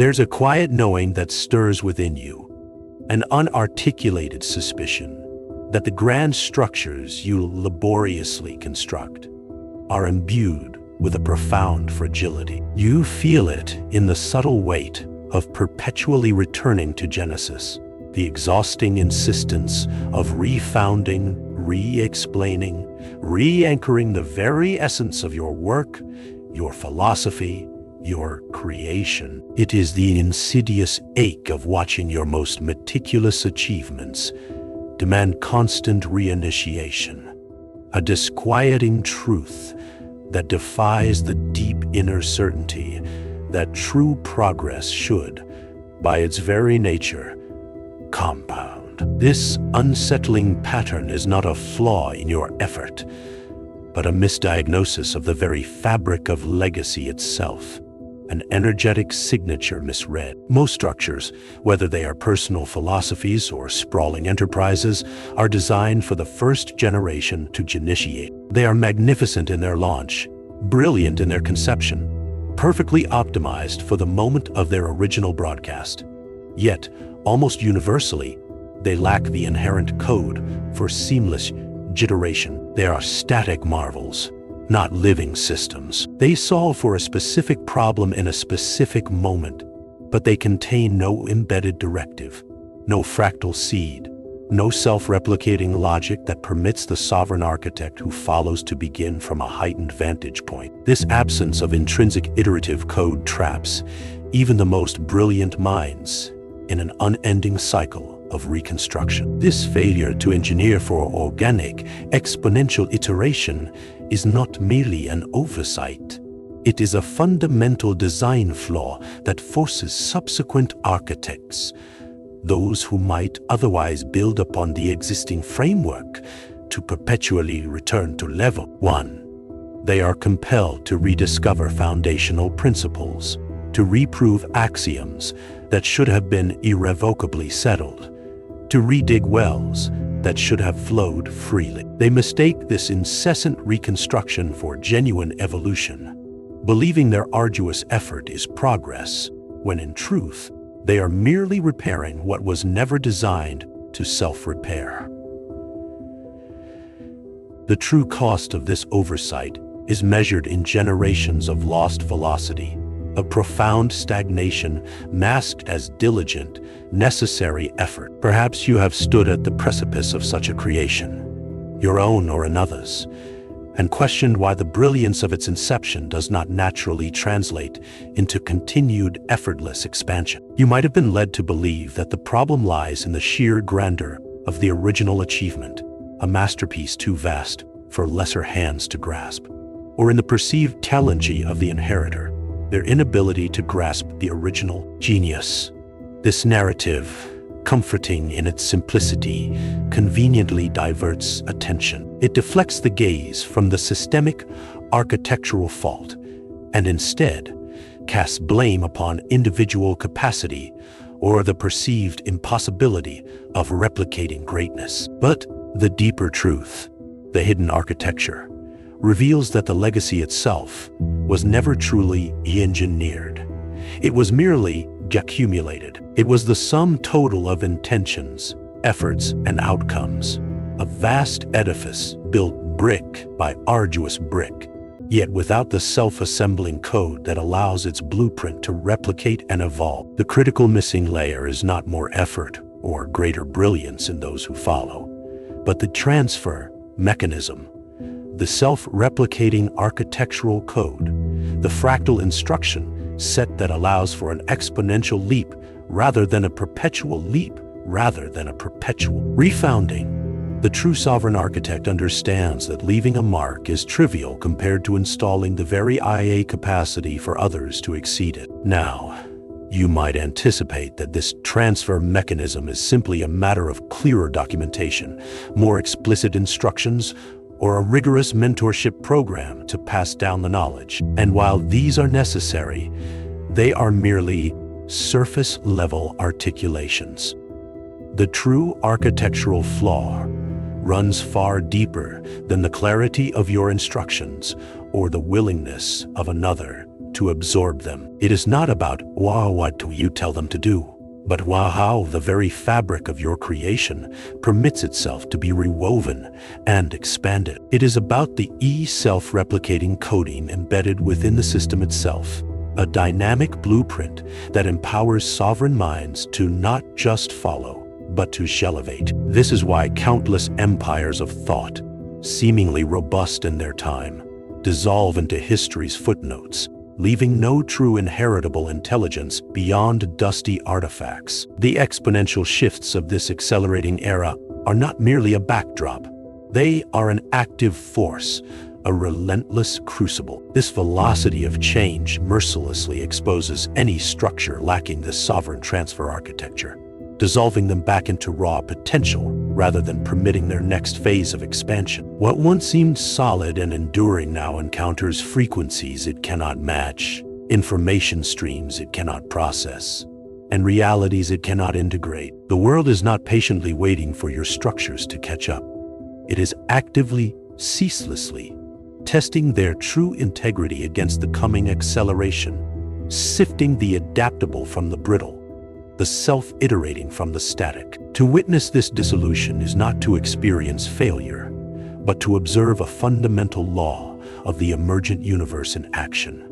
There's a quiet knowing that stirs within you, an unarticulated suspicion that the grand structures you laboriously construct are imbued with a profound fragility. You feel it in the subtle weight of perpetually returning to Genesis, the exhausting insistence of refounding, re-explaining, re-anchoring the very essence of your work, your philosophy, your creation. It is the insidious ache of watching your most meticulous achievements demand constant reinitiation, a disquieting truth that defies the deep inner certainty that true progress should, by its very nature, compound. This unsettling pattern is not a flaw in your effort, but a misdiagnosis of the very fabric of legacy itself, an energetic signature misread. Most structures, whether they are personal philosophies or sprawling enterprises, are designed for the first generation to initiate. They are magnificent in their launch, brilliant in their conception, perfectly optimized for the moment of their original broadcast. Yet, almost universally, they lack the inherent code for seamless iteration. They are static marvels, not living systems. They solve for a specific problem in a specific moment, but they contain no embedded directive, no fractal seed, no self-replicating logic that permits the sovereign architect who follows to begin from a heightened vantage point. This absence of intrinsic iterative code traps even the most brilliant minds in an unending cycle of reconstruction. This failure to engineer for organic, exponential iteration is not merely an oversight. It is a fundamental design flaw that forces subsequent architects, those who might otherwise build upon the existing framework, to perpetually return to level 1. They are compelled to rediscover foundational principles, to reprove axioms that should have been irrevocably settled, to redig wells that should have flowed freely. They mistake this incessant reconstruction for genuine evolution, believing their arduous effort is progress, when in truth, they are merely repairing what was never designed to self-repair. The true cost of this oversight is measured in generations of lost velocity, a profound stagnation masked as diligent, necessary effort. Perhaps you have stood at the precipice of such a creation, your own or another's, and questioned why the brilliance of its inception does not naturally translate into continued effortless expansion. You might have been led to believe that the problem lies in the sheer grandeur of the original achievement, a masterpiece too vast for lesser hands to grasp, or in the perceived talengy of the inheritor, their inability to grasp the original genius. This narrative, comforting in its simplicity, conveniently diverts attention. It deflects the gaze from the systemic architectural fault and instead casts blame upon individual capacity or the perceived impossibility of replicating greatness. But the deeper truth, the hidden architecture, reveals that the legacy itself was never truly engineered. It was merely accumulated. It was the sum total of intentions, efforts, and outcomes, a vast edifice built brick by arduous brick, yet without the self-assembling code that allows its blueprint to replicate and evolve. The critical missing layer is not more effort or greater brilliance in those who follow, but the transfer mechanism, the self-replicating architectural code, the fractal instruction set that allows for an exponential leap rather than a perpetual leap, rather than a perpetual refounding. The true sovereign architect understands that leaving a mark is trivial compared to installing the very IA capacity for others to exceed it. Now, you might anticipate that this transfer mechanism is simply a matter of clearer documentation, more explicit instructions, or a rigorous mentorship program to pass down the knowledge. And while these are necessary, they are merely surface-level articulations. The true architectural flaw runs far deeper than the clarity of your instructions or the willingness of another to absorb them. It is not about what do you tell them to do, but how the very fabric of your creation permits itself to be rewoven and expanded. It is about the self-replicating coding embedded within the system itself, a dynamic blueprint that empowers sovereign minds to not just follow, but to elevate. This is why countless empires of thought, seemingly robust in their time, dissolve into history's footnotes, leaving no true inheritable intelligence beyond dusty artifacts. The exponential shifts of this accelerating era are not merely a backdrop. They are an active force, a relentless crucible. This velocity of change mercilessly exposes any structure lacking this sovereign transfer architecture, dissolving them back into raw potential rather than permitting their next phase of expansion. What once seemed solid and enduring now encounters frequencies it cannot match, information streams it cannot process, and realities it cannot integrate. The world is not patiently waiting for your structures to catch up. It is actively, ceaselessly, testing their true integrity against the coming acceleration, sifting the adaptable from the brittle, the self-iterating from the static. To witness this dissolution is not to experience failure, but to observe a fundamental law of the emergent universe in action.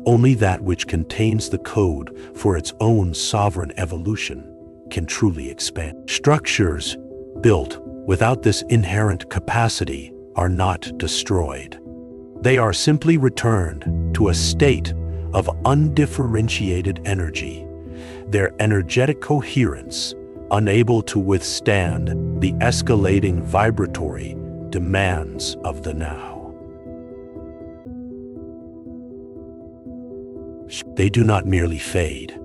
Only that which contains the code for its own sovereign evolution can truly expand. Structures built without this inherent capacity are not destroyed. They are simply returned to a state of undifferentiated energy, their energetic coherence unable to withstand the escalating vibratory demands of the now. They do not merely fade,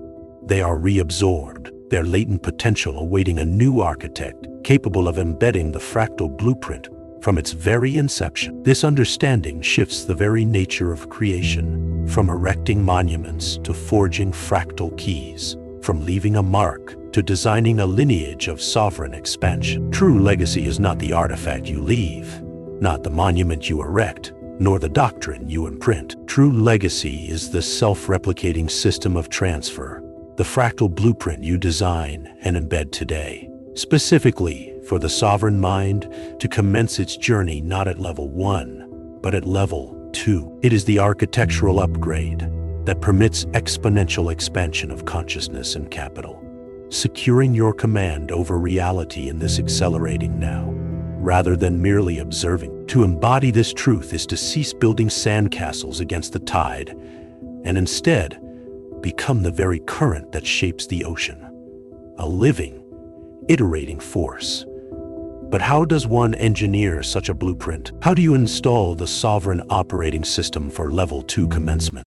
they are reabsorbed, their latent potential awaiting a new architect capable of embedding the fractal blueprint from its very inception. This understanding shifts the very nature of creation, from erecting monuments to forging fractal keys, from leaving a mark to designing a lineage of sovereign expansion. True legacy is not the artifact you leave, not the monument you erect, nor the doctrine you imprint. True legacy is the self-replicating system of transfer, the fractal blueprint you design and embed today, specifically for the sovereign mind to commence its journey not at level 1, but at level 2. It is the architectural upgrade that permits exponential expansion of consciousness and capital, securing your command over reality in this accelerating now, rather than merely observing. To embody this truth is to cease building sandcastles against the tide, and instead become the very current that shapes the ocean, a living, iterating force. But how does one engineer such a blueprint? How do you install the sovereign operating system for level 2 commencement?